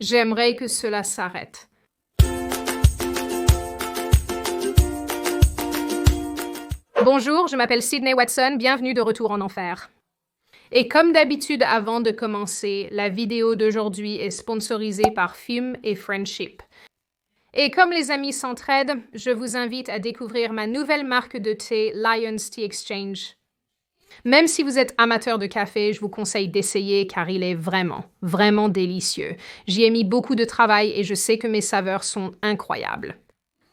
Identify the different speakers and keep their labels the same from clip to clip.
Speaker 1: J'aimerais que cela s'arrête. Bonjour, je m'appelle Sydney Watson, bienvenue de retour en enfer. Et comme d'habitude avant de commencer, la vidéo d'aujourd'hui est sponsorisée par Fume et Friendship. Et comme les amis s'entraident, je vous invite à découvrir ma nouvelle marque de thé, Lions Tea Exchange. Même si vous êtes amateur de café, je vous conseille d'essayer car il est vraiment, vraiment délicieux. J'y ai mis beaucoup de travail et je sais que mes saveurs sont incroyables.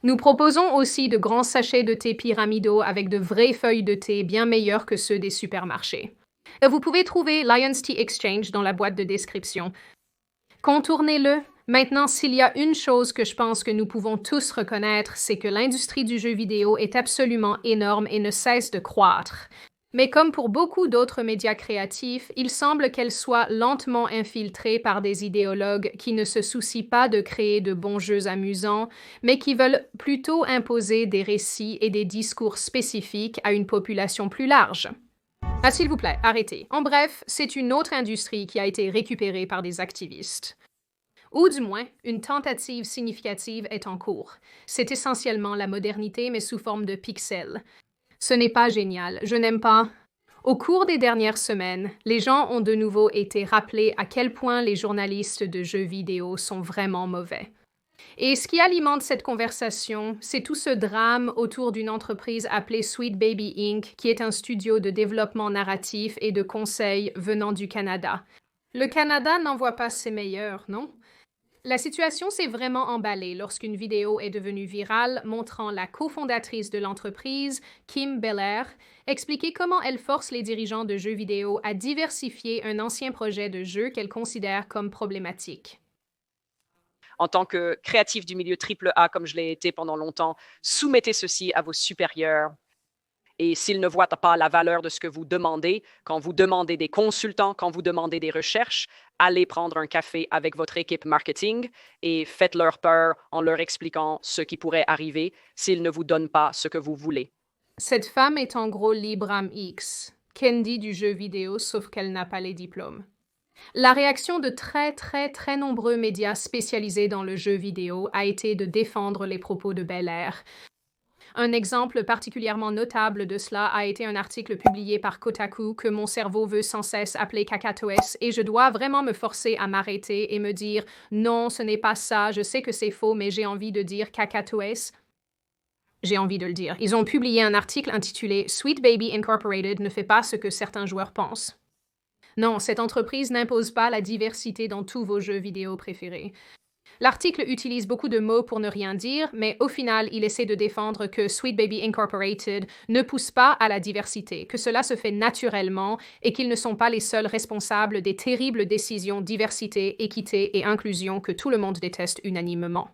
Speaker 1: Nous proposons aussi de grands sachets de thé pyramidaux avec de vraies feuilles de thé bien meilleures que ceux des supermarchés. Vous pouvez trouver Lions Tea Exchange dans la boîte de description. Contournez-le. Maintenant, s'il y a une chose que je pense que nous pouvons tous reconnaître, c'est que l'industrie du jeu vidéo est absolument énorme et ne cesse de croître. Mais comme pour beaucoup d'autres médias créatifs, il semble qu'elle soit lentement infiltrée par des idéologues qui ne se soucient pas de créer de bons jeux amusants, mais qui veulent plutôt imposer des récits et des discours spécifiques à une population plus large. Ah, s'il vous plaît, arrêtez. En bref, c'est une autre industrie qui a été récupérée par des activistes. Ou du moins, une tentative significative est en cours. C'est essentiellement la modernité, mais sous forme de pixels. Ce n'est pas génial, je n'aime pas. Au cours des dernières semaines, les gens ont de nouveau été rappelés à quel point les journalistes de jeux vidéo sont vraiment mauvais. Et ce qui alimente cette conversation, c'est tout ce drame autour d'une entreprise appelée Sweet Baby Inc., qui est un studio de développement narratif et de conseil venant du Canada. Le Canada n'envoie pas ses meilleurs, non? La situation s'est vraiment emballée lorsqu'une vidéo est devenue virale montrant la cofondatrice de l'entreprise, Kim Belair, expliquer comment elle force les dirigeants de jeux vidéo à diversifier un ancien projet de jeu qu'elle considère comme problématique.
Speaker 2: En tant que créatif du milieu AAA, comme je l'ai été pendant longtemps, soumettez ceci à vos supérieurs. Et s'ils ne voient pas la valeur de ce que vous demandez, quand vous demandez des consultants, quand vous demandez des recherches, allez prendre un café avec votre équipe marketing et faites-leur peur en leur expliquant ce qui pourrait arriver s'ils ne vous donnent pas ce que vous voulez.
Speaker 1: Cette femme est en gros l'Ibram X, Candy du jeu vidéo, sauf qu'elle n'a pas les diplômes. La réaction de très nombreux médias spécialisés dans le jeu vidéo a été de défendre les propos de Belair. Un exemple particulièrement notable de cela a été un article publié par Kotaku que mon cerveau veut sans cesse appeler cacatoès et je dois vraiment me forcer à m'arrêter et me dire « Non, ce n'est pas ça, je sais que c'est faux, mais j'ai envie de dire cacatoès ». J'ai envie de le dire. Ils ont publié un article intitulé « Sweet Baby Incorporated ne fait pas ce que certains joueurs pensent ». Non, cette entreprise n'impose pas la diversité dans tous vos jeux vidéo préférés. L'article utilise beaucoup de mots pour ne rien dire, mais au final, il essaie de défendre que Sweet Baby Incorporated ne pousse pas à la diversité, que cela se fait naturellement et qu'ils ne sont pas les seuls responsables des terribles décisions diversité, équité et inclusion que tout le monde déteste unanimement.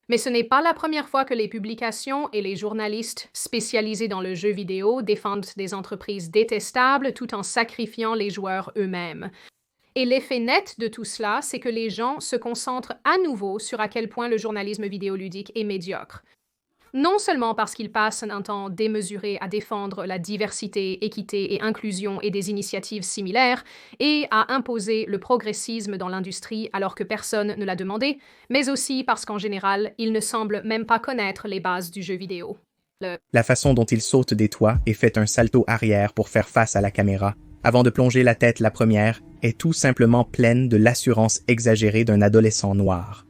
Speaker 1: Mais ce n'est pas la première fois que les publications et les journalistes spécialisés dans le jeu vidéo défendent des entreprises détestables tout en sacrifiant les joueurs eux-mêmes. Et l'effet net de tout cela, c'est que les gens se concentrent à nouveau sur à quel point le journalisme vidéoludique est médiocre. Non seulement parce qu'ils passent un temps démesuré à défendre la diversité, équité et inclusion et des initiatives similaires, et à imposer le progressisme dans l'industrie alors que personne ne l'a demandé, mais aussi parce qu'en général, ils ne semblent même pas connaître les bases du jeu vidéo.
Speaker 3: La façon dont il saute des toits et fait un salto arrière pour faire face à la caméra, avant de plonger la tête la première, est tout simplement pleine de l'assurance exagérée d'un adolescent noir.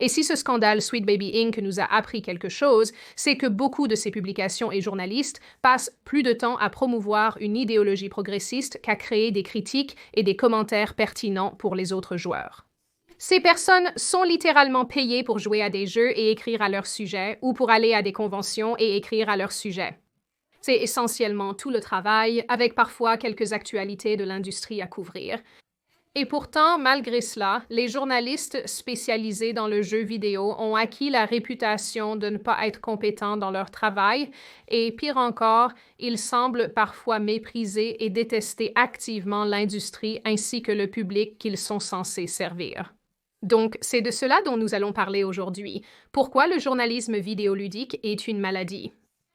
Speaker 1: Et si ce scandale Sweet Baby Inc. nous a appris quelque chose, c'est que beaucoup de ces publications et journalistes passent plus de temps à promouvoir une idéologie progressiste qu'à créer des critiques et des commentaires pertinents pour les autres joueurs. Ces personnes sont littéralement payées pour jouer à des jeux et écrire à leur sujet, ou pour aller à des conventions et écrire à leur sujet. C'est essentiellement tout le travail, avec parfois quelques actualités de l'industrie à couvrir. Et pourtant, malgré cela, les journalistes spécialisés dans le jeu vidéo ont acquis la réputation de ne pas être compétents dans leur travail, et pire encore, ils semblent parfois mépriser et détester activement l'industrie ainsi que le public qu'ils sont censés servir. Donc, c'est de cela dont nous allons parler aujourd'hui. Pourquoi le journalisme vidéoludique est une maladie?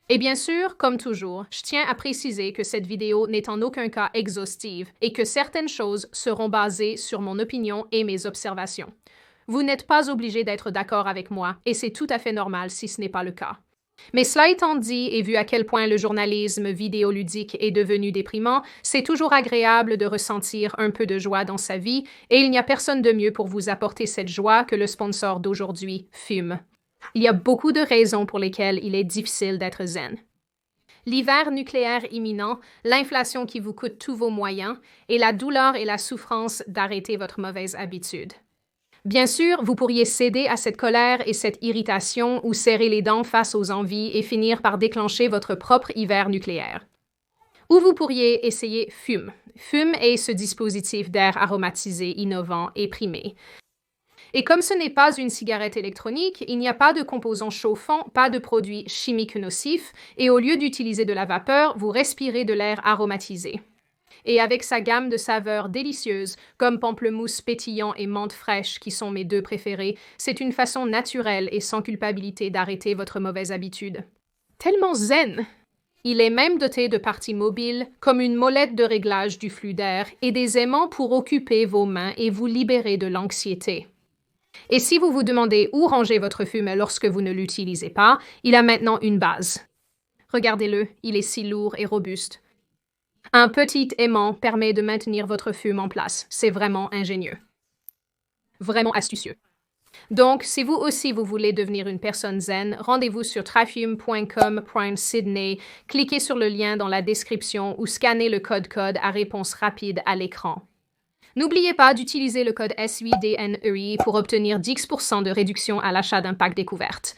Speaker 1: Et bien sûr, comme toujours, je tiens à préciser que cette vidéo n'est en aucun cas exhaustive et que certaines choses seront basées sur mon opinion et mes observations. Vous n'êtes pas obligé d'être d'accord avec moi, et c'est tout à fait normal si ce n'est pas le cas. Mais cela étant dit, et vu à quel point le journalisme vidéoludique est devenu déprimant, c'est toujours agréable de ressentir un peu de joie dans sa vie, et il n'y a personne de mieux pour vous apporter cette joie que le sponsor d'aujourd'hui, Fume. Il y a beaucoup de raisons pour lesquelles il est difficile d'être zen. L'hiver nucléaire imminent, l'inflation qui vous coûte tous vos moyens, et la douleur et la souffrance d'arrêter votre mauvaise habitude. Bien sûr, vous pourriez céder à cette colère et cette irritation ou serrer les dents face aux envies et finir par déclencher votre propre hiver nucléaire. Ou vous pourriez essayer Fume. Fume est ce dispositif d'air aromatisé, innovant et primé. Et comme ce n'est pas une cigarette électronique, il n'y a pas de composants chauffants, pas de produits chimiques nocifs, et au lieu d'utiliser de la vapeur, vous respirez de l'air aromatisé. Et avec sa gamme de saveurs délicieuses, comme pamplemousse pétillant et menthe fraîche, qui sont mes deux préférés, c'est une façon naturelle et sans culpabilité d'arrêter votre mauvaise habitude. Tellement zen! Il est même doté de parties mobiles, comme une molette de réglage du flux d'air, et des aimants pour occuper vos mains et vous libérer de l'anxiété. Et si vous vous demandez où ranger votre fume lorsque vous ne l'utilisez pas, il a maintenant une base. Regardez-le, il est si lourd et robuste. Un petit aimant permet de maintenir votre fume en place. C'est vraiment ingénieux. Vraiment astucieux. Donc, si vous aussi vous voulez devenir une personne zen, rendez-vous sur trafume.com/Sydney, cliquez sur le lien dans la description ou scannez le code à réponse rapide à l'écran. N'oubliez pas d'utiliser le code SUIDNEI pour obtenir 10% de réduction à l'achat d'un pack découverte.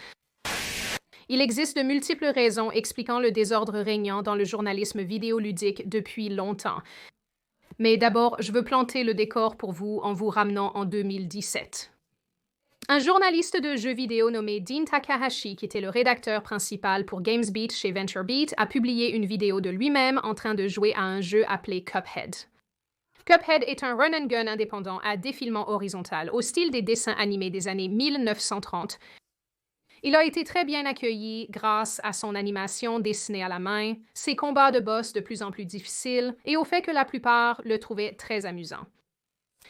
Speaker 1: Il existe de multiples raisons expliquant le désordre régnant dans le journalisme vidéoludique depuis longtemps. Mais d'abord, je veux planter le décor pour vous en vous ramenant en 2017. Un journaliste de jeux vidéo nommé Dean Takahashi, qui était le rédacteur principal pour GamesBeat chez VentureBeat, a publié une vidéo de lui-même en train de jouer à un jeu appelé Cuphead. Cuphead est un run-and-gun indépendant à défilement horizontal, au style des dessins animés des années 1930. Il a été très bien accueilli grâce à son animation dessinée à la main, ses combats de boss de plus en plus difficiles et au fait que la plupart le trouvaient très amusant.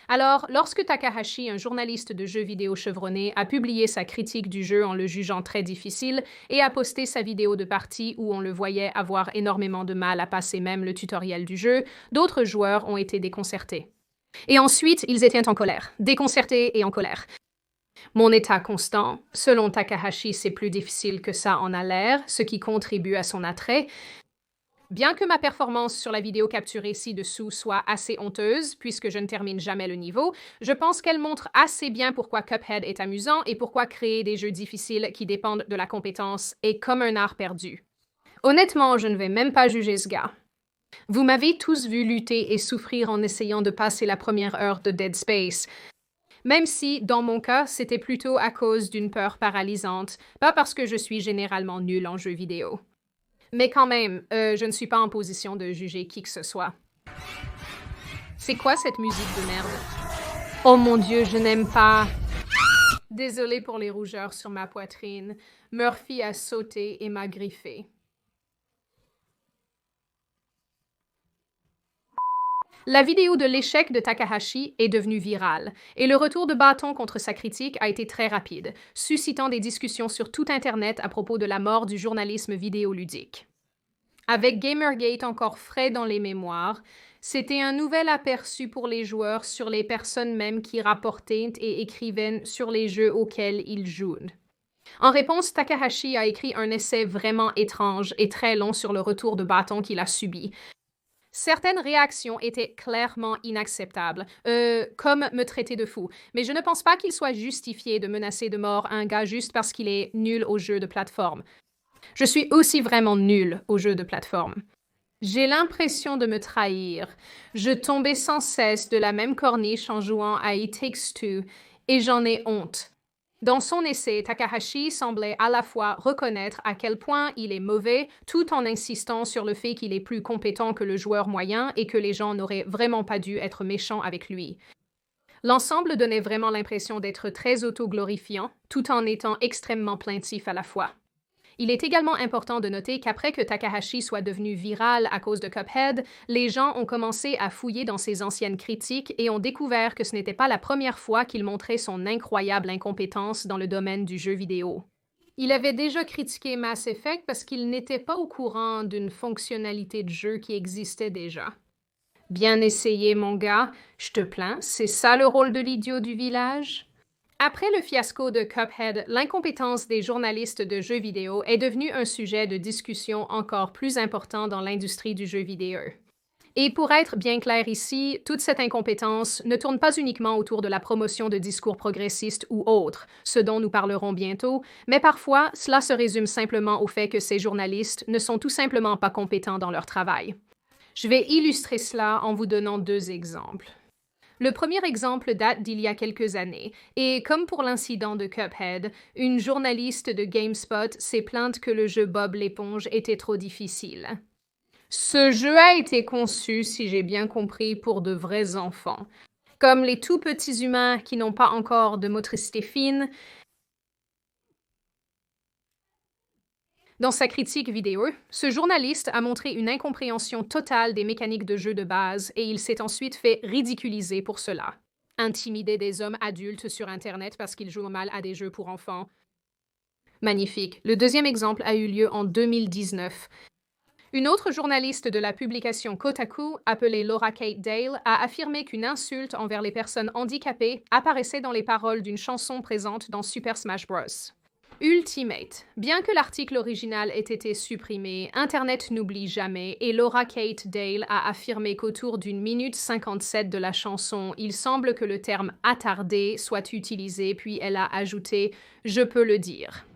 Speaker 1: Alors, lorsque Takahashi, un journaliste de jeux vidéo chevronné, a publié sa critique du jeu en le jugeant très difficile et a posté sa vidéo de partie où on le voyait avoir énormément de mal à passer même le tutoriel du jeu, d'autres joueurs ont été déconcertés. Et ensuite, ils étaient en colère, déconcertés et en colère. Mon état constant, selon Takahashi, c'est plus difficile que ça en a l'air, ce qui contribue à son attrait. Bien que ma performance sur la vidéo capturée ci-dessous soit assez honteuse, puisque je ne termine jamais le niveau, je pense qu'elle montre assez bien pourquoi Cuphead est amusant et pourquoi créer des jeux difficiles qui dépendent de la compétence est comme un art perdu. Honnêtement, je ne vais même pas juger ce gars. Vous m'avez tous vu lutter et souffrir en essayant de passer la première heure de Dead Space. Même si, dans mon cas, c'était plutôt à cause d'une peur paralysante, pas parce que je suis généralement nulle en jeux vidéo. Mais quand même, je ne suis pas en position de juger qui que ce soit. C'est quoi cette musique de merde? Oh mon Dieu, je n'aime pas. Désolée pour les rougeurs sur ma poitrine. Murphy a sauté et m'a griffé. La vidéo de l'échec de Takahashi est devenue virale, et le retour de bâton contre sa critique a été très rapide, suscitant des discussions sur tout Internet à propos de la mort du journalisme vidéoludique. Avec Gamergate encore frais dans les mémoires, c'était un nouvel aperçu pour les joueurs sur les personnes même qui rapportaient et écrivaient sur les jeux auxquels ils jouent. En réponse, Takahashi a écrit un essai vraiment étrange et très long sur le retour de bâton qu'il a subi. Certaines réactions étaient clairement inacceptables, comme me traiter de fou, mais je ne pense pas qu'il soit justifié de menacer de mort un gars juste parce qu'il est nul aux jeux de plateforme. Je suis aussi vraiment nulle aux jeux de plateforme. J'ai l'impression de me trahir. Je tombais sans cesse de la même corniche en jouant à It Takes Two, et j'en ai honte. Dans son essai, Takahashi semblait à la fois reconnaître à quel point il est mauvais, tout en insistant sur le fait qu'il est plus compétent que le joueur moyen et que les gens n'auraient vraiment pas dû être méchants avec lui. L'ensemble donnait vraiment l'impression d'être très autoglorifiant, tout en étant extrêmement plaintif à la fois. Il est également important de noter qu'après que Takahashi soit devenu viral à cause de Cuphead, les gens ont commencé à fouiller dans ses anciennes critiques et ont découvert que ce n'était pas la première fois qu'il montrait son incroyable incompétence dans le domaine du jeu vidéo. Il avait déjà critiqué Mass Effect parce qu'il n'était pas au courant d'une fonctionnalité de jeu qui existait déjà. Bien essayé, mon gars, je te plains, c'est ça le rôle de l'idiot du village? Après le fiasco de Cuphead, l'incompétence des journalistes de jeux vidéo est devenue un sujet de discussion encore plus important dans l'industrie du jeu vidéo. Et pour être bien clair ici, toute cette incompétence ne tourne pas uniquement autour de la promotion de discours progressistes ou autres, ce dont nous parlerons bientôt, mais parfois cela se résume simplement au fait que ces journalistes ne sont tout simplement pas compétents dans leur travail. Je vais illustrer cela en vous donnant 2 exemples. Le premier exemple date d'il y a quelques années, et comme pour l'incident de Cuphead, une journaliste de GameSpot s'est plainte que le jeu Bob l'éponge était trop difficile. Ce jeu a été conçu, si j'ai bien compris, pour de vrais enfants. Comme les tout petits humains qui n'ont pas encore de motricité fine. Dans sa critique vidéo, ce journaliste a montré une incompréhension totale des mécaniques de jeu de base et il s'est ensuite fait ridiculiser pour cela. Intimider des hommes adultes sur Internet parce qu'ils jouent mal à des jeux pour enfants. Magnifique. Le deuxième exemple a eu lieu en 2019. Une autre journaliste de la publication Kotaku, appelée Laura Kate Dale, a affirmé qu'une insulte envers les personnes handicapées apparaissait dans les paroles d'une chanson présente dans Super Smash Bros. Ultimate. Bien que l'article original ait été supprimé, Internet n'oublie jamais et Laura Kate Dale a affirmé qu'autour d'1 minute 57 de la chanson, il semble que le terme « attardé » soit utilisé, puis elle a ajouté « je peux le dire ».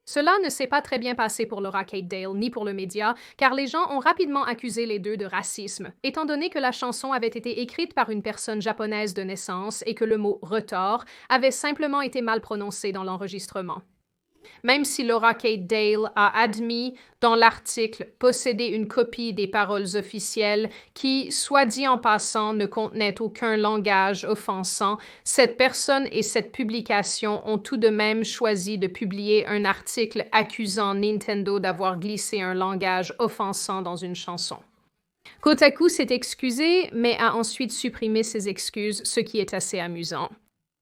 Speaker 1: Cela ne s'est pas très bien passé pour Laura Kate Dale ni pour le média, car les gens ont rapidement accusé les deux de racisme, étant donné que la chanson avait été écrite par une personne japonaise de naissance et que le mot « retors » avait simplement été mal prononcé dans l'enregistrement. Même si Laura Kate Dale a admis dans l'article posséder une copie des paroles officielles qui, soit dit en passant, ne contenaient aucun langage offensant, cette personne et cette publication ont tout de même choisi de publier un article accusant Nintendo d'avoir glissé un langage offensant dans une chanson. Kotaku s'est excusé, mais a ensuite supprimé ses excuses, ce qui est assez amusant.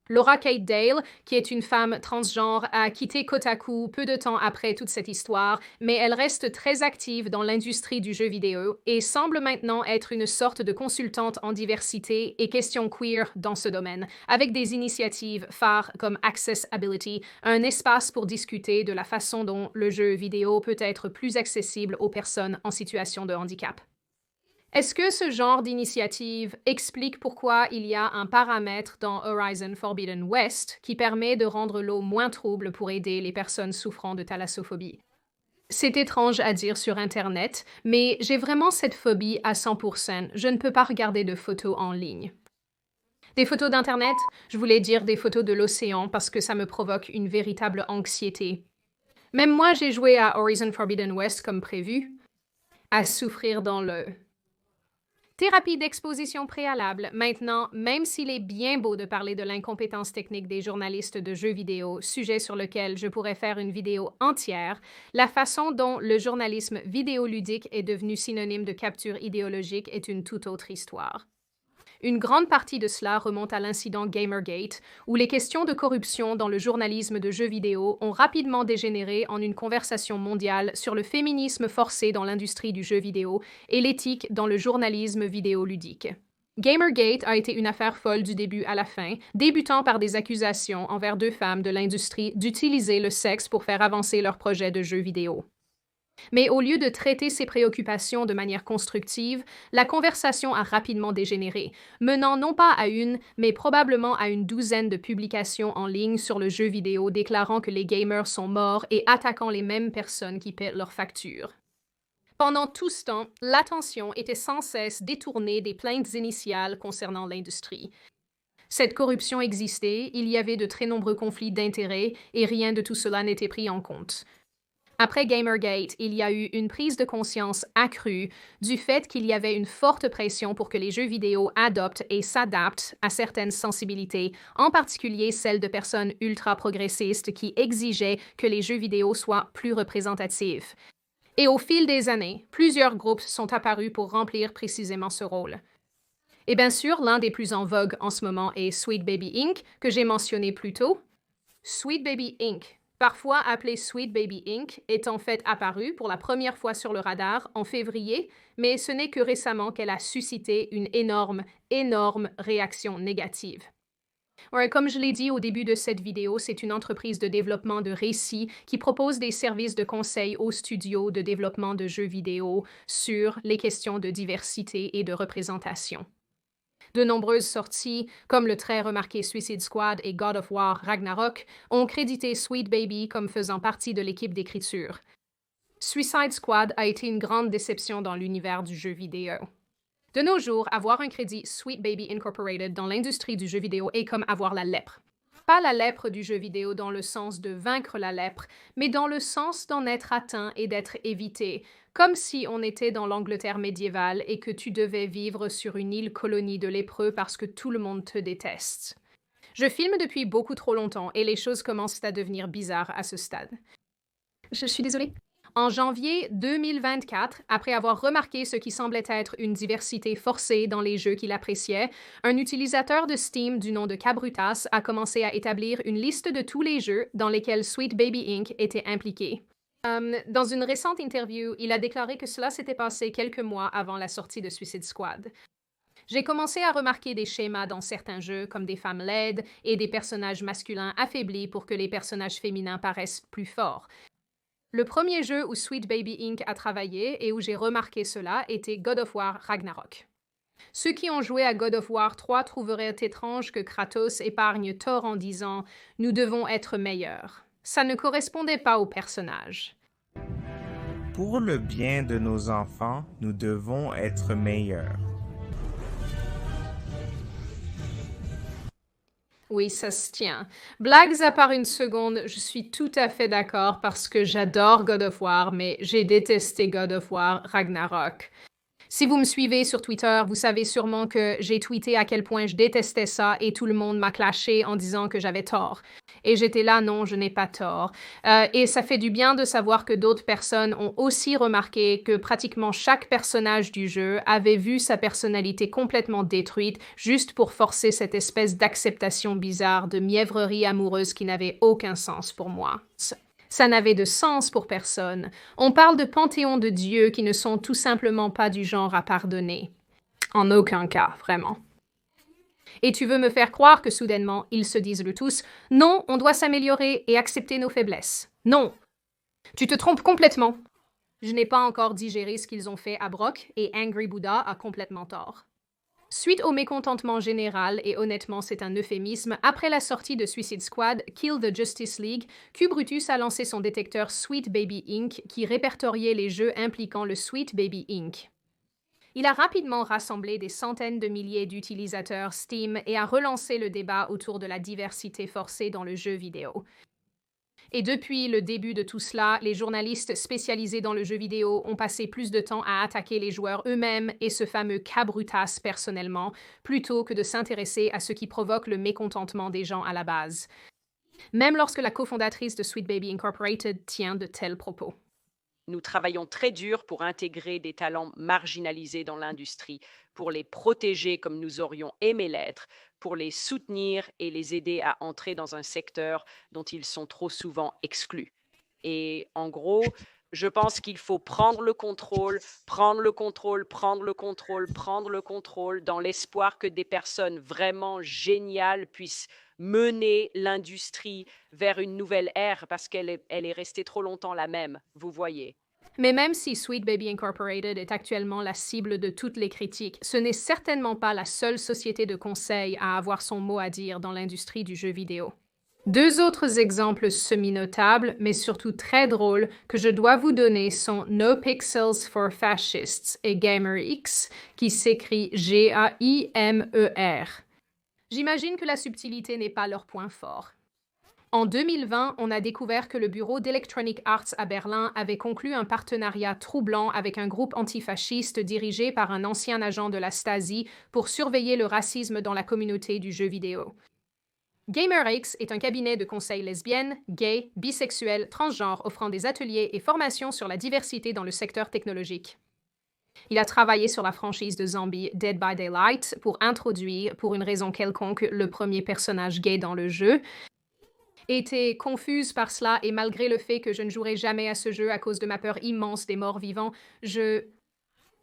Speaker 1: Laura Kate Dale, qui est une femme transgenre, a quitté Kotaku peu de temps après toute cette histoire, mais elle reste très active dans l'industrie du jeu vidéo et semble maintenant être une sorte de consultante en diversité et questions queer dans ce domaine, avec des initiatives phares comme Accessibility, un espace pour discuter de la façon dont le jeu vidéo peut être plus accessible aux personnes en situation de handicap. Est-ce que ce genre d'initiative explique pourquoi il y a un paramètre dans Horizon Forbidden West qui permet de rendre l'eau moins trouble pour aider les personnes souffrant de thalassophobie? C'est étrange à dire sur Internet, mais j'ai vraiment cette phobie à 100%. Je ne peux pas regarder de photos en ligne. Des photos d'Internet, je voulais dire des photos de l'océan parce que ça me provoque une véritable anxiété. Même moi, j'ai joué à Horizon Forbidden West comme prévu, à souffrir dans le... Thérapie d'exposition préalable. Maintenant, même s'il est bien beau de parler de l'incompétence technique des journalistes de jeux vidéo, sujet sur lequel je pourrais faire une vidéo entière, la façon dont le journalisme vidéoludique est devenu synonyme de capture idéologique est une toute autre histoire. Une grande partie de cela remonte à l'incident Gamergate, où les questions de corruption dans le journalisme de jeux vidéo ont rapidement dégénéré en une conversation mondiale sur le féminisme forcé dans l'industrie du jeu vidéo et l'éthique dans le journalisme vidéoludique. Gamergate a été une affaire folle du début à la fin, débutant par des accusations envers 2 femmes de l'industrie d'utiliser le sexe pour faire avancer leurs projets de jeux vidéo. Mais au lieu de traiter ces préoccupations de manière constructive, la conversation a rapidement dégénéré, menant non pas à une, mais probablement à une douzaine de publications en ligne sur le jeu vidéo déclarant que les gamers sont morts et attaquant les mêmes personnes qui paient leurs factures. Pendant tout ce temps, l'attention était sans cesse détournée des plaintes initiales concernant l'industrie. Cette corruption existait, il y avait de très nombreux conflits d'intérêts et rien de tout cela n'était pris en compte. Après Gamergate, il y a eu une prise de conscience accrue du fait qu'il y avait une forte pression pour que les jeux vidéo adoptent et s'adaptent à certaines sensibilités, en particulier celles de personnes ultra-progressistes qui exigeaient que les jeux vidéo soient plus représentatifs. Et au fil des années, plusieurs groupes sont apparus pour remplir précisément ce rôle. Et bien sûr, l'un des plus en vogue en ce moment est Sweet Baby Inc., que j'ai mentionné plus tôt. Sweet Baby Inc., parfois appelée Sweet Baby Inc., est en fait apparue pour la première fois sur le radar en février, mais ce n'est que récemment qu'elle a suscité une énorme réaction négative. Ouais, comme je l'ai dit au début de cette vidéo, c'est une entreprise de développement de récits qui propose des services de conseil aux studios de développement de jeux vidéo sur les questions de diversité et de représentation. De nombreuses sorties, comme le très remarqué Suicide Squad et God of War Ragnarok, ont crédité Sweet Baby comme faisant partie de l'équipe d'écriture. Suicide Squad a été une grande déception dans l'univers du jeu vidéo. De nos jours, avoir un crédit Sweet Baby Incorporated dans l'industrie du jeu vidéo est comme avoir la lèpre. Pas la lèpre du jeu vidéo dans le sens de vaincre la lèpre, mais dans le sens d'en être atteint et d'être évité, comme si on était dans l'Angleterre médiévale et que tu devais vivre sur une île colonie de lépreux parce que tout le monde te déteste. Je filme depuis beaucoup trop longtemps et les choses commencent à devenir bizarres à ce stade. Je suis désolée. En janvier 2024, après avoir remarqué ce qui semblait être une diversité forcée dans les jeux qu'il appréciait, un utilisateur de Steam du nom de Cabrutas a commencé à établir une liste de tous les jeux dans lesquels Sweet Baby Inc. était impliqué. Dans une récente interview, il a déclaré que cela s'était passé quelques mois avant la sortie de Suicide Squad. J'ai commencé à remarquer des schémas dans certains jeux, comme des femmes laides et des personnages masculins affaiblis pour que les personnages féminins paraissent plus forts. Le premier jeu où Sweet Baby Inc. a travaillé et où j'ai remarqué cela était God of War Ragnarok. Ceux qui ont joué à God of War 3 trouveraient étrange que Kratos épargne Thor en disant « Nous devons être meilleurs ». Ça ne correspondait pas au personnage.
Speaker 4: Pour le bien de nos enfants, nous devons être meilleurs.
Speaker 1: Oui, ça se tient. Blagues à part une seconde, je suis tout à fait d'accord parce que j'adore God of War, mais j'ai détesté God of War Ragnarok. Si vous me suivez sur Twitter, vous savez sûrement que j'ai tweeté à quel point je détestais ça et tout le monde m'a clashé en disant que j'avais tort. Et j'étais là, non, je n'ai pas tort. Et ça fait du bien de savoir que d'autres personnes ont aussi remarqué que pratiquement chaque personnage du jeu avait vu sa personnalité complètement détruite juste pour forcer cette espèce d'acceptation bizarre de mièvrerie amoureuse qui n'avait aucun sens pour moi. Ça n'avait de sens pour personne. On parle de panthéons de dieux qui ne sont tout simplement pas du genre à pardonner. En aucun cas, vraiment. Et tu veux me faire croire que soudainement, ils se disent le tous « Non, on doit s'améliorer et accepter nos faiblesses. » Non! Tu te trompes complètement. Je n'ai pas encore digéré ce qu'ils ont fait à Brock et Angry Buddha a complètement tort. Suite au mécontentement général, et honnêtement c'est un euphémisme, après la sortie de Suicide Squad, Kill the Justice League, Q Brutus a lancé son détecteur Sweet Baby Inc. Qui répertoriait les jeux impliquant le Sweet Baby Inc. Il a rapidement rassemblé des centaines de milliers d'utilisateurs Steam et a relancé le débat autour de la diversité forcée dans le jeu vidéo. Et depuis le début de tout cela, les journalistes spécialisés dans le jeu vidéo ont passé plus de temps à attaquer les joueurs eux-mêmes et ce fameux Cabrutas personnellement, plutôt que de s'intéresser à ce qui provoque le mécontentement des gens à la base. Même lorsque la cofondatrice de Sweet Baby Incorporated tient de tels propos.
Speaker 2: Nous travaillons très dur pour intégrer des talents marginalisés dans l'industrie, pour les protéger comme nous aurions aimé l'être, pour les soutenir et les aider à entrer dans un secteur dont ils sont trop souvent exclus. Et en gros, je pense qu'il faut prendre le contrôle dans l'espoir que des personnes vraiment géniales puissent mener l'industrie vers une nouvelle ère parce qu'elle est restée trop longtemps la même, vous voyez.
Speaker 1: Mais même si Sweet Baby Incorporated est actuellement la cible de toutes les critiques, ce n'est certainement pas la seule société de conseil à avoir son mot à dire dans l'industrie du jeu vidéo. Deux autres exemples semi-notables, mais surtout très drôles, que je dois vous donner sont No Pixels for Fascists et GamerX, qui s'écrit G-A-I-M-E-R. J'imagine que la subtilité n'est pas leur point fort. En 2020, on a découvert que le bureau d'Electronic Arts à Berlin avait conclu un partenariat troublant avec un groupe antifasciste dirigé par un ancien agent de la Stasi pour surveiller le racisme dans la communauté du jeu vidéo. GamerX est un cabinet de conseil lesbienne, gay, bisexuel, transgenre offrant des ateliers et formations sur la diversité dans le secteur technologique. Il a travaillé sur la franchise de zombies Dead by Daylight pour introduire, pour une raison quelconque, le premier personnage gay dans le jeu. Était confuse par cela et malgré le fait que je ne jouerai jamais à ce jeu à cause de ma peur immense des morts vivants, je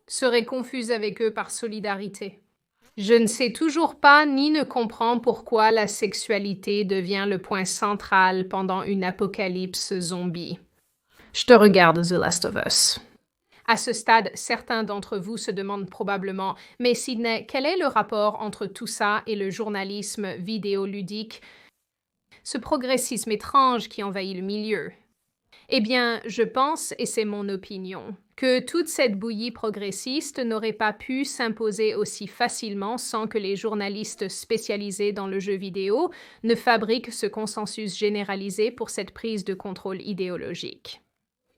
Speaker 1: serai confuse avec eux par solidarité. Je ne sais toujours pas ni ne comprends pourquoi la sexualité devient le point central pendant une apocalypse zombie. Je te regarde, The Last of Us. À ce stade, certains d'entre vous se demandent probablement « Mais Sydney, quel est le rapport entre tout ça et le journalisme vidéoludique, ce progressisme étrange qui envahit le milieu ?» Eh bien, je pense, et c'est mon opinion, que toute cette bouillie progressiste n'aurait pas pu s'imposer aussi facilement sans que les journalistes spécialisés dans le jeu vidéo ne fabriquent ce consensus généralisé pour cette prise de contrôle idéologique.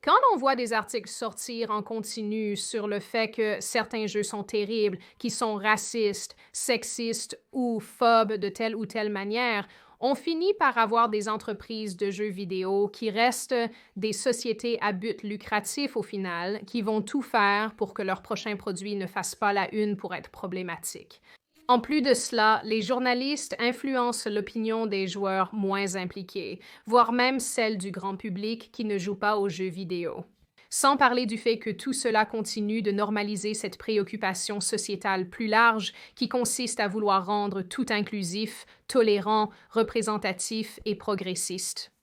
Speaker 1: Quand on voit des articles sortir en continu sur le fait que certains jeux sont terribles, qui sont racistes, sexistes ou phobes de telle ou telle manière, on finit par avoir des entreprises de jeux vidéo qui restent des sociétés à but lucratif au final, qui vont tout faire pour que leur prochain produit ne fasse pas la une pour être problématique. En plus de cela, les journalistes influencent l'opinion des joueurs moins impliqués, voire même celle du grand public qui ne joue pas aux jeux vidéo. Sans parler du fait que tout cela continue de normaliser cette préoccupation sociétale plus large qui consiste à vouloir rendre tout inclusif, tolérant, représentatif et progressiste.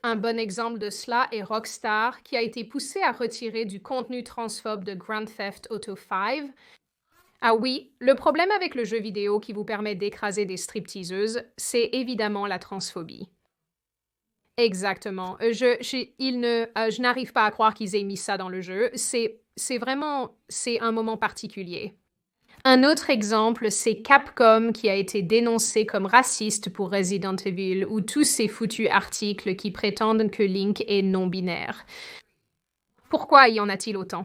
Speaker 1: Un bon exemple de cela est Rockstar, qui a été poussé à retirer du contenu transphobe de Grand Theft Auto 5. Ah oui, le problème avec le jeu vidéo qui vous permet d'écraser des stripteaseuses, c'est évidemment la transphobie. Exactement. Je n'arrive pas à croire qu'ils aient mis ça dans le jeu. C'est un moment particulier. Un autre exemple, c'est Capcom qui a été dénoncé comme raciste pour Resident Evil ou tous ces foutus articles qui prétendent que Link est non-binaire. Pourquoi y en a-t-il autant?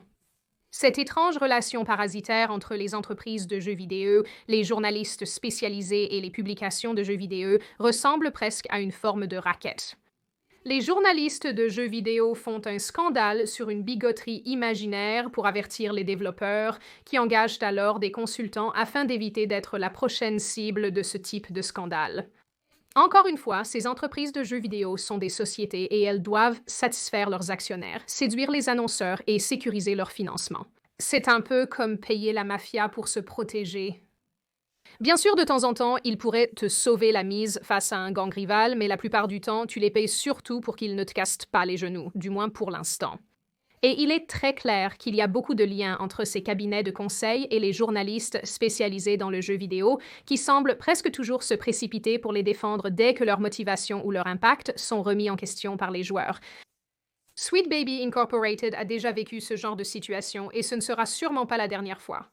Speaker 1: Cette étrange relation parasitaire entre les entreprises de jeux vidéo, les journalistes spécialisés et les publications de jeux vidéo ressemble presque à une forme de racket. Les journalistes de jeux vidéo font un scandale sur une bigoterie imaginaire pour avertir les développeurs, qui engagent alors des consultants afin d'éviter d'être la prochaine cible de ce type de scandale. Encore une fois, ces entreprises de jeux vidéo sont des sociétés et elles doivent satisfaire leurs actionnaires, séduire les annonceurs et sécuriser leur financement. C'est un peu comme payer la mafia pour se protéger. Bien sûr, de temps en temps, ils pourraient te sauver la mise face à un gang rival, mais la plupart du temps, tu les payes surtout pour qu'ils ne te cassent pas les genoux, du moins pour l'instant. Et il est très clair qu'il y a beaucoup de liens entre ces cabinets de conseil et les journalistes spécialisés dans le jeu vidéo qui semblent presque toujours se précipiter pour les défendre dès que leur motivation ou leur impact sont remis en question par les joueurs. Sweet Baby Incorporated a déjà vécu ce genre de situation et ce ne sera sûrement pas la dernière fois.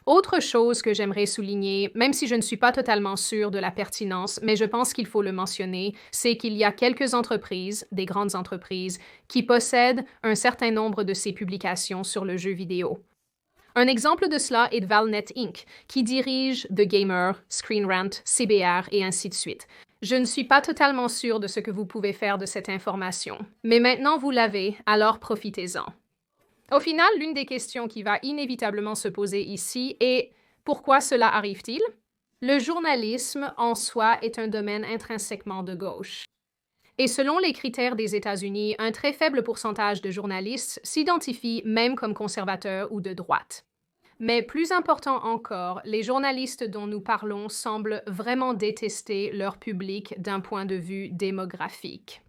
Speaker 1: Autre chose que j'aimerais souligner, même si je ne suis pas totalement sûre de la pertinence, mais je pense qu'il faut le mentionner, c'est qu'il y a quelques entreprises, des grandes entreprises, qui possèdent un certain nombre de ces publications sur le jeu vidéo. Un exemple de cela est Valnet Inc., qui dirige The Gamer, Screen Rant, CBR et ainsi de suite. Je ne suis pas totalement sûre de ce que vous pouvez faire de cette information, mais maintenant vous l'avez, alors profitez-en. Au final, l'une des questions qui va inévitablement se poser ici est « Pourquoi cela arrive-t-il » Le journalisme en soi est un domaine intrinsèquement de gauche. Et selon les critères des États-Unis, un très faible pourcentage de journalistes s'identifient même comme conservateurs ou de droite. Mais plus important encore, les journalistes dont nous parlons semblent vraiment détester leur public d'un point de vue démographique.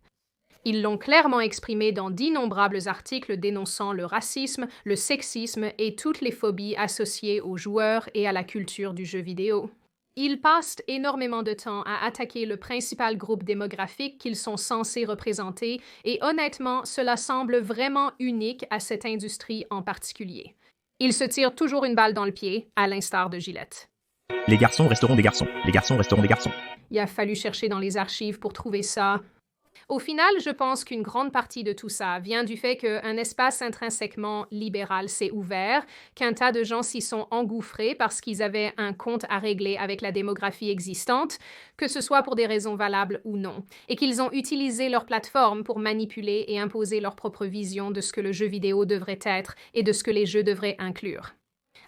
Speaker 1: Ils l'ont clairement exprimé dans d'innombrables articles dénonçant le racisme, le sexisme et toutes les phobies associées aux joueurs et à la culture du jeu vidéo. Ils passent énormément de temps à attaquer le principal groupe démographique qu'ils sont censés représenter et honnêtement, cela semble vraiment unique à cette industrie en particulier. Ils se tirent toujours une balle dans le pied, à l'instar de Gillette.
Speaker 3: Les garçons resteront des garçons. Les garçons resteront des garçons.
Speaker 1: Il a fallu chercher dans les archives pour trouver ça. Au final, je pense qu'une grande partie de tout ça vient du fait qu'un espace intrinsèquement libéral s'est ouvert, qu'un tas de gens s'y sont engouffrés parce qu'ils avaient un compte à régler avec la démographie existante, que ce soit pour des raisons valables ou non, et qu'ils ont utilisé leur plateforme pour manipuler et imposer leur propre vision de ce que le jeu vidéo devrait être et de ce que les jeux devraient inclure.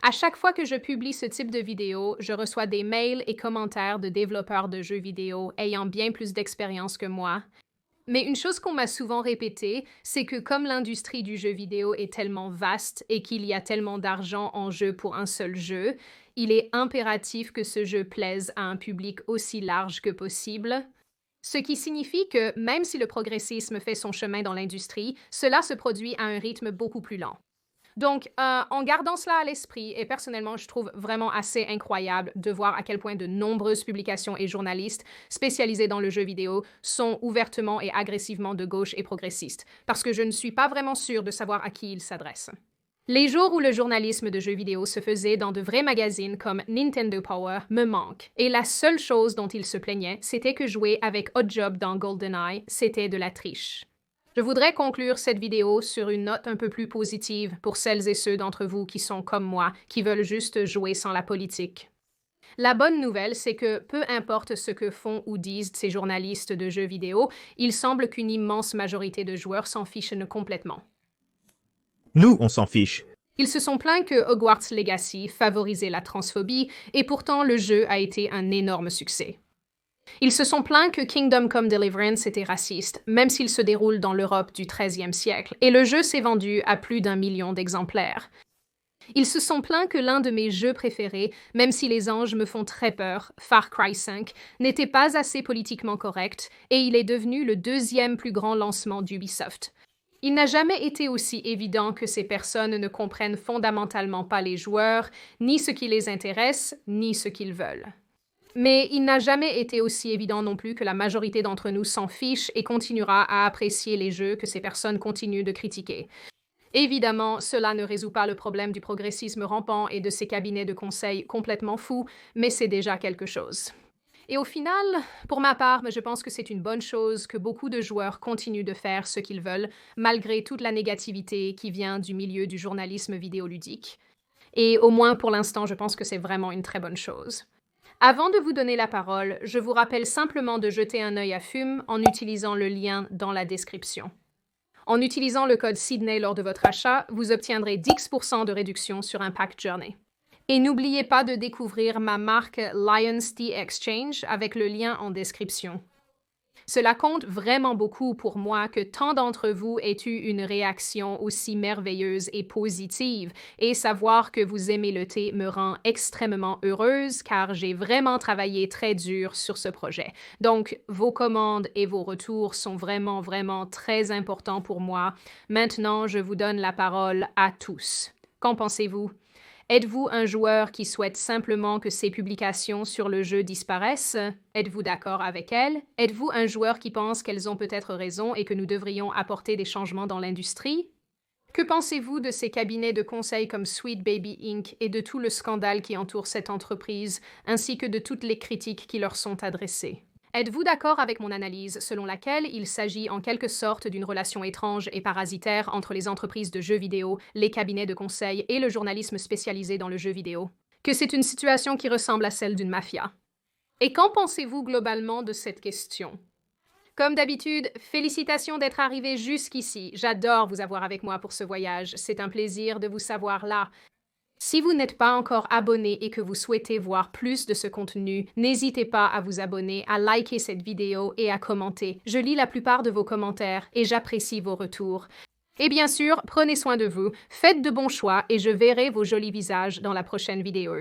Speaker 1: À chaque fois que je publie ce type de vidéo, je reçois des mails et commentaires de développeurs de jeux vidéo ayant bien plus d'expérience que moi. Mais une chose qu'on m'a souvent répétée, c'est que comme l'industrie du jeu vidéo est tellement vaste et qu'il y a tellement d'argent en jeu pour un seul jeu, il est impératif que ce jeu plaise à un public aussi large que possible. Ce qui signifie que même si le progressisme fait son chemin dans l'industrie, cela se produit à un rythme beaucoup plus lent. Donc, en gardant cela à l'esprit, et personnellement, je trouve vraiment assez incroyable de voir à quel point de nombreuses publications et journalistes spécialisés dans le jeu vidéo sont ouvertement et agressivement de gauche et progressistes, parce que je ne suis pas vraiment sûre de savoir à qui ils s'adressent. Les jours où le journalisme de jeux vidéo se faisait dans de vrais magazines comme Nintendo Power me manquent, et la seule chose dont ils se plaignaient, c'était que jouer avec Oddjob dans GoldenEye, c'était de la triche. Je voudrais conclure cette vidéo sur une note un peu plus positive pour celles et ceux d'entre vous qui sont comme moi, qui veulent juste jouer sans la politique. La bonne nouvelle, c'est que peu importe ce que font ou disent ces journalistes de jeux vidéo, il semble qu'une immense majorité de joueurs s'en fichent complètement.
Speaker 3: Nous, on s'en fiche.
Speaker 1: Ils se sont plaints que Hogwarts Legacy favorisait la transphobie, et pourtant le jeu a été un énorme succès. Ils se sont plaints que Kingdom Come Deliverance était raciste, même s'il se déroule dans l'Europe du XIIIe siècle, et le jeu s'est vendu à plus d'1 million d'exemplaires. Ils se sont plaints que l'un de mes jeux préférés, même si les anges me font très peur, Far Cry 5, n'était pas assez politiquement correct, et il est devenu le 2e plus grand lancement d'Ubisoft. Il n'a jamais été aussi évident que ces personnes ne comprennent fondamentalement pas les joueurs, ni ce qui les intéresse, ni ce qu'ils veulent. Mais il n'a jamais été aussi évident non plus que la majorité d'entre nous s'en fiche et continuera à apprécier les jeux que ces personnes continuent de critiquer. Évidemment, cela ne résout pas le problème du progressisme rampant et de ces cabinets de conseil complètement fous, mais c'est déjà quelque chose. Et au final, pour ma part, je pense que c'est une bonne chose que beaucoup de joueurs continuent de faire ce qu'ils veulent, malgré toute la négativité qui vient du milieu du journalisme vidéoludique. Et au moins pour l'instant, je pense que c'est vraiment une très bonne chose. Avant de vous donner la parole, je vous rappelle simplement de jeter un œil à Fume en utilisant le lien dans la description. En utilisant le code Sydney lors de votre achat, vous obtiendrez 10% de réduction sur un pack Journey. Et n'oubliez pas de découvrir ma marque Lions Tea Exchange avec le lien en description. Cela compte vraiment beaucoup pour moi que tant d'entre vous aient eu une réaction aussi merveilleuse et positive, et savoir que vous aimez le thé me rend extrêmement heureuse car j'ai vraiment travaillé très dur sur ce projet. Donc, vos commandes et vos retours sont vraiment très importants pour moi. Maintenant, je vous donne la parole à tous. Qu'en pensez-vous? Êtes-vous un joueur qui souhaite simplement que ses publications sur le jeu disparaissent? Êtes-vous d'accord avec elles? Êtes-vous un joueur qui pense qu'elles ont peut-être raison et que nous devrions apporter des changements dans l'industrie? Que pensez-vous de ces cabinets de conseil comme Sweet Baby Inc. et de tout le scandale qui entoure cette entreprise, ainsi que de toutes les critiques qui leur sont adressées? Êtes-vous d'accord avec mon analyse selon laquelle il s'agit en quelque sorte d'une relation étrange et parasitaire entre les entreprises de jeux vidéo, les cabinets de conseil et le journalisme spécialisé dans le jeu vidéo? Que c'est une situation qui ressemble à celle d'une mafia? Et qu'en pensez-vous globalement de cette question? Comme d'habitude, félicitations d'être arrivé jusqu'ici. J'adore vous avoir avec moi pour ce voyage. C'est un plaisir de vous savoir là. Si vous n'êtes pas encore abonné et que vous souhaitez voir plus de ce contenu, n'hésitez pas à vous abonner, à liker cette vidéo et à commenter. Je lis la plupart de vos commentaires et j'apprécie vos retours. Et bien sûr, prenez soin de vous, faites de bons choix et je verrai vos jolis visages dans la prochaine vidéo.